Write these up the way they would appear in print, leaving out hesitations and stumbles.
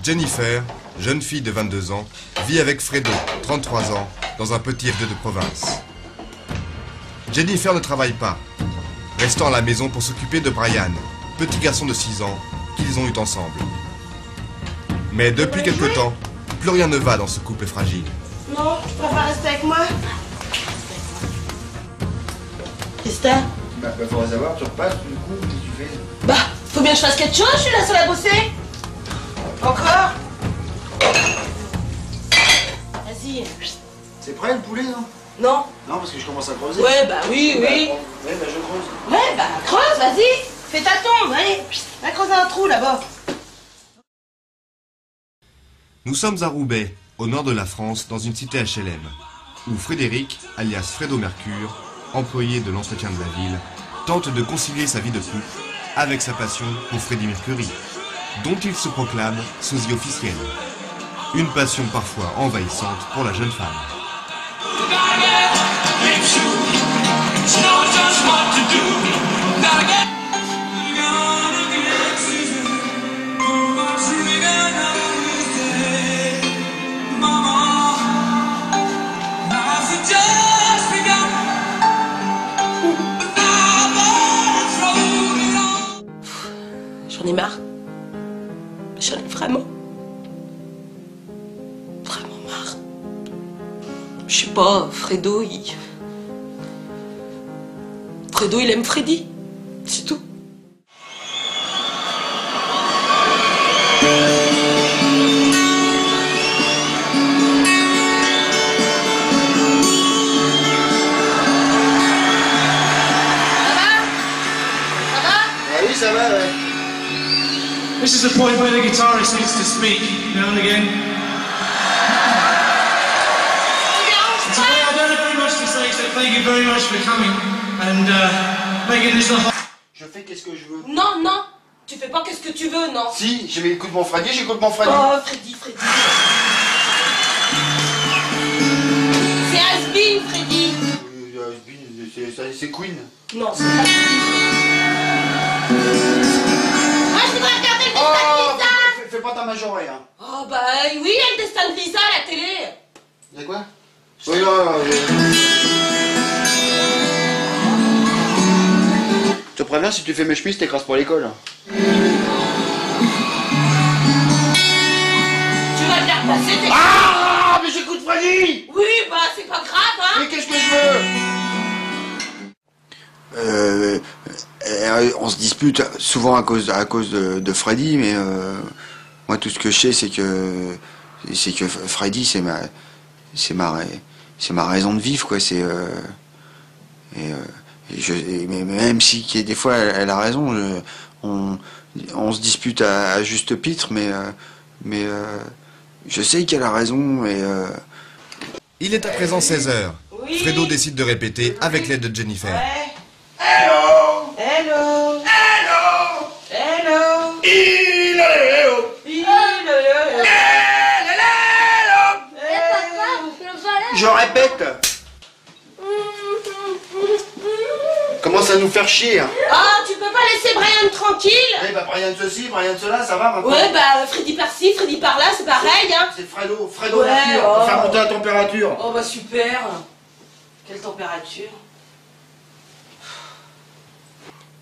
Jennifer, jeune fille de 22 ans, vit avec Fredo, 33 ans, dans un petit F2 de province. Jennifer ne travaille pas, restant à la maison pour s'occuper de Brian, petit garçon de 6 ans, qu'ils ont eu ensemble. Mais depuis quelque temps, plus rien ne va dans ce couple fragile. Non, tu préfères rester avec moi? Christin? Bah, faudrait savoir, tu repasses, du coup, qu'est-ce que tu fais? Bah, faut bien que je fasse quelque chose, je suis la seule à bosser. Encore? Vas-y. C'est prêt le poulet, non? Non? Non, parce que je commence à creuser. Ouais, bah oui, oui. Ouais, bah je creuse. Ouais, bah creuse, vas-y. Fais ta tombe, allez. Va creuser un trou là-bas. Nous sommes à Roubaix, au nord de la France, dans une cité HLM, où Frédéric, alias Fredo Mercure, employé de l'entretien de la ville, tente de concilier sa vie de couple avec sa passion pour Freddie Mercury, dont il se proclame sosie officiel. Une passion parfois envahissante pour la jeune femme. J'en ai marre. J'en ai vraiment marre. Je sais pas, Fredo, il aime Freddy. C'est tout. Ça va, ouais. This is the point where the guitarist needs to speak now and again. So I don't have very much to say, so thank you very much for coming and making this a... Je fais qu'est-ce que je veux. Non, non, tu fais pas qu'est-ce que tu veux, non. Si, j'écoute mon Freddy, j'écoute mon Freddy. Oh, Freddy. C'est Has-Been, Freddy. C'est Queen. Non, c'est pas Moi, je voudrais regarder le destin de Lisa. Fais pas ta majorée, hein. Oh, bah oui, il y a le destin de Lisa à la télé. Y'a quoi? Oui, non. Je te préviens, si tu fais mes chemises, t'écrases pour l'école. Tu vas te faire passer tes... Ah, mais j'écoute Freddy. Oui, bah c'est pas grave, hein. Mais qu'est-ce que je veux? On se dispute souvent à cause de Freddy, mais moi tout ce que je sais c'est que Freddy c'est ma raison de vivre, quoi. Mais même si des fois elle a raison, on se dispute à juste titre, mais je sais qu'elle a raison et Il est à présent 16 h. Oui. Fredo décide de répéter avec l'aide de Jennifer. Ouais. Hello! Hello. Hello! Hello. Je répète. Commence à nous faire chier. Hein. Ah, tu peux pas laisser Brian tranquille? Eh bah Brian ceci, Brian cela, ça va maintenant? Ouais, bah Freddy par-ci, Freddy par-là, c'est pareil, hein. C'est Fredo Ouais, Mercure, oh. pour faire monter la température. Oh bah super. Quelle température.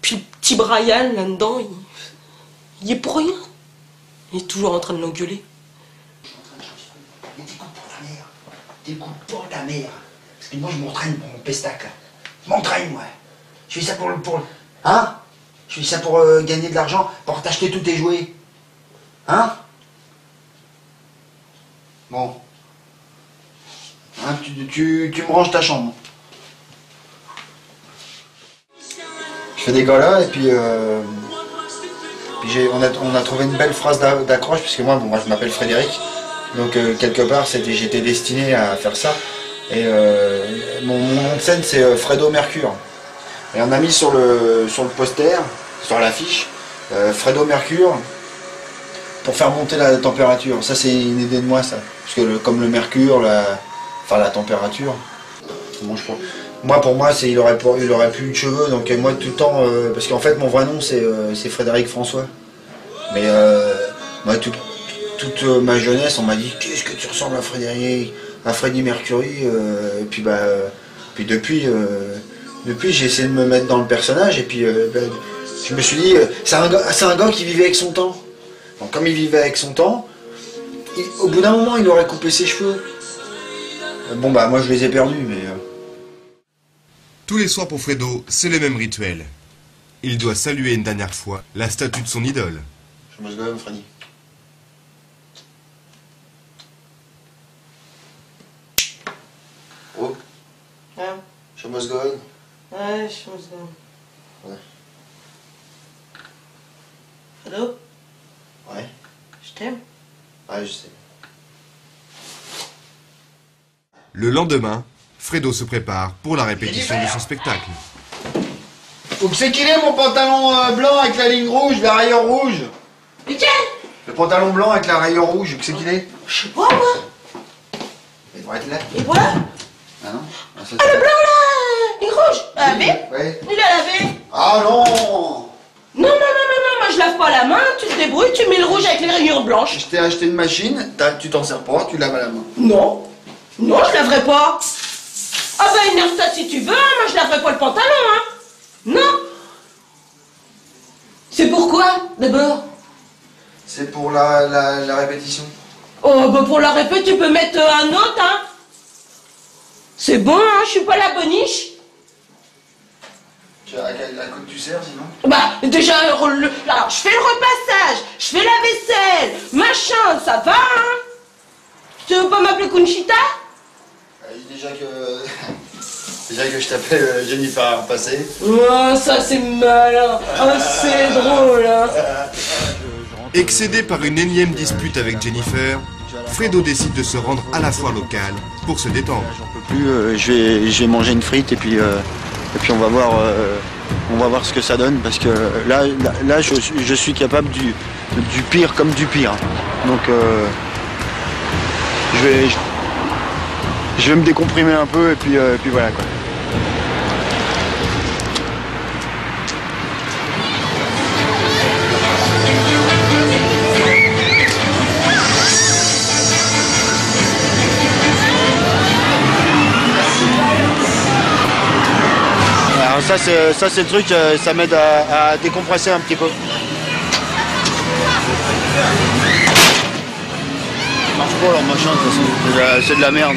Puis le petit Brian là-dedans, il est pour rien. Il est toujours en train de l'engueuler. Mais t'écoutes pour ta mère. T'écoutes pour ta mère. Parce que moi je m'entraîne pour mon pestac là. Je m'entraîne moi. Je fais ça pour Hein? Je fais ça pour gagner de l'argent, pour t'acheter tous tes jouets. Hein? Bon. Hein, tu me ranges ta chambre. Je fais des galas et puis on a trouvé une belle phrase d'accroche, puisque moi je m'appelle Frédéric, donc quelque part j'étais destiné à faire ça. Et mon nom de scène c'est Fredo Mercure. Et on a mis sur le poster, sur l'affiche, Fredo Mercure pour faire monter la température. Ça c'est une idée de moi ça, parce que comme le mercure, la température. Moi pour moi il aurait plus eu de cheveux, donc moi tout le temps, parce qu'en fait mon vrai nom c'est Frédéric François. Mais moi tout toute ma jeunesse, on m'a dit qu'est-ce que tu ressembles à Frédéric, à Freddie Mercury. Et puis puis depuis j'ai essayé de me mettre dans le personnage et puis je me suis dit c'est un gars qui vivait avec son temps. Donc comme il vivait avec son temps, au bout d'un moment il aurait coupé ses cheveux. Bon bah moi je les ai perdus mais... Tous les soirs pour Fredo, c'est le même rituel. Il doit saluer une dernière fois la statue de son idole. Je me gomme, Freddy. Oh. Ouais. Je me gomme. Ouais, je me gomme. Ouais. Fredo, Ouais. je t'aime. Ouais, je sais. Le lendemain, Fredo se prépare pour la répétition de son spectacle. Où que c'est qu'il est mon pantalon blanc avec la ligne rouge, la rayure rouge? Lequel? Le pantalon blanc avec la rayure rouge, où que c'est qu'il est? Je sais pas moi. Il devrait être là. Et voilà. Ah non? Ah, ça, Ah le blanc là, il est rouge. Lavé? Ouais. Il a lavé. Ah non! Non, moi je lave pas la main, tu te débrouilles, tu mets le rouge avec les rayures blanches. Je t'ai acheté une machine, tu t'en sers pas, tu laves à la main. Non, je laverai pas. Ah bah énerve ça si tu veux, hein, moi je laverai pas le pantalon, hein. Non. C'est pourquoi, d'abord? C'est pour la répétition. Oh bah pour la répète tu peux mettre un autre, hein. C'est bon, hein, je suis pas la boniche. À quoi tu sers sinon? Bah déjà, alors, je fais le repassage, je fais la vaisselle, machin, ça va, hein. Tu veux pas m'appeler Conchita? Déjà que je t'appelle Jennifer à repasser. Oh, ça c'est malin, oh, c'est drôle, hein. Excédé par une énième dispute avec Jennifer, Fredo décide de se rendre à la foire locale pour se détendre. J'en peux plus, je vais manger une frite et puis on va voir ce que ça donne parce que là je suis capable du pire comme du pire. Donc je vais me décomprimer un peu et puis voilà quoi. Alors ça c'est le truc, ça m'aide à décompresser un petit peu. Ça marche pas leur machin, de toute façon, c'est de la merde.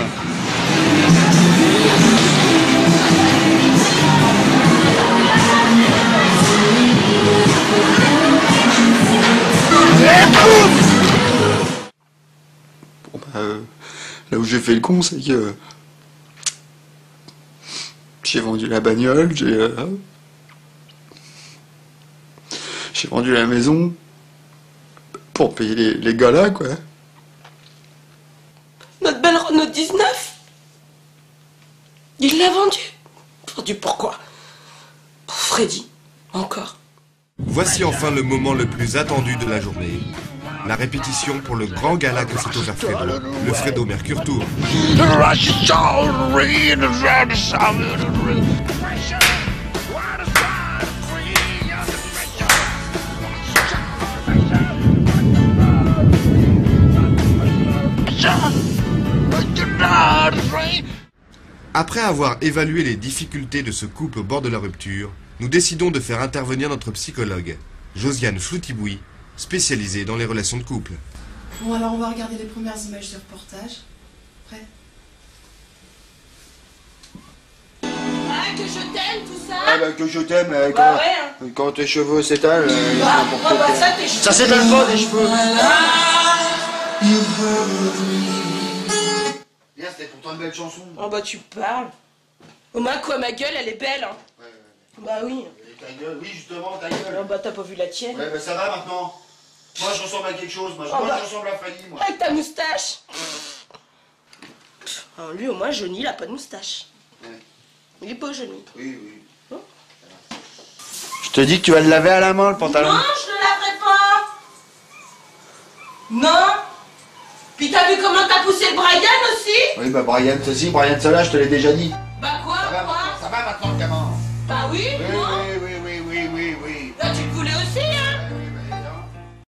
Bon bah, là où j'ai fait le con, c'est que j'ai vendu la bagnole, j'ai vendu la maison pour payer les gars là, quoi. Notre belle Renault 19, il l'a vendue. Vendu pourquoi? Pour Freddy, encore. Voici enfin le moment le plus attendu de la journée. La répétition pour le grand gala que s'est offert Fredo, le Fredo Mercury Tour. Après avoir évalué les difficultés de ce couple au bord de la rupture, nous décidons de faire intervenir notre psychologue, Josiane Floutiboui, spécialisée dans les relations de couple. Bon, alors on va regarder les premières images du reportage. Prêt? Ah, que je t'aime, tout ça. Ah bah que je t'aime, Bah ouais, hein. quand tes cheveux s'étalent... Ça, tes cheveux. Ça s'étale pas des cheveux. Bien, c'était pourtant une belle chanson. Oh bah tu parles. Au moins quoi, ma gueule, elle est belle, hein. Ouais. Bah oui. Et ta gueule, oui justement, ta gueule. Oh bah t'as pas vu la tienne. Ouais, bah ça va maintenant. Moi je ressemble à quelque chose, moi bah. je ressemble à Freddy, moi. Avec ta moustache. Alors, lui au moins Johnny il a pas de moustache. Ouais. Il est beau Johnny. Oui. Oh. Je te dis que tu vas le laver à la main le pantalon. Non, je le laverai pas. Non. Puis t'as vu comment t'as poussé le Brian aussi? Oui bah Brian ceci, Brian cela, je te l'ai déjà dit. Bah quoi? Ça va maintenant le gamin. Bah oui.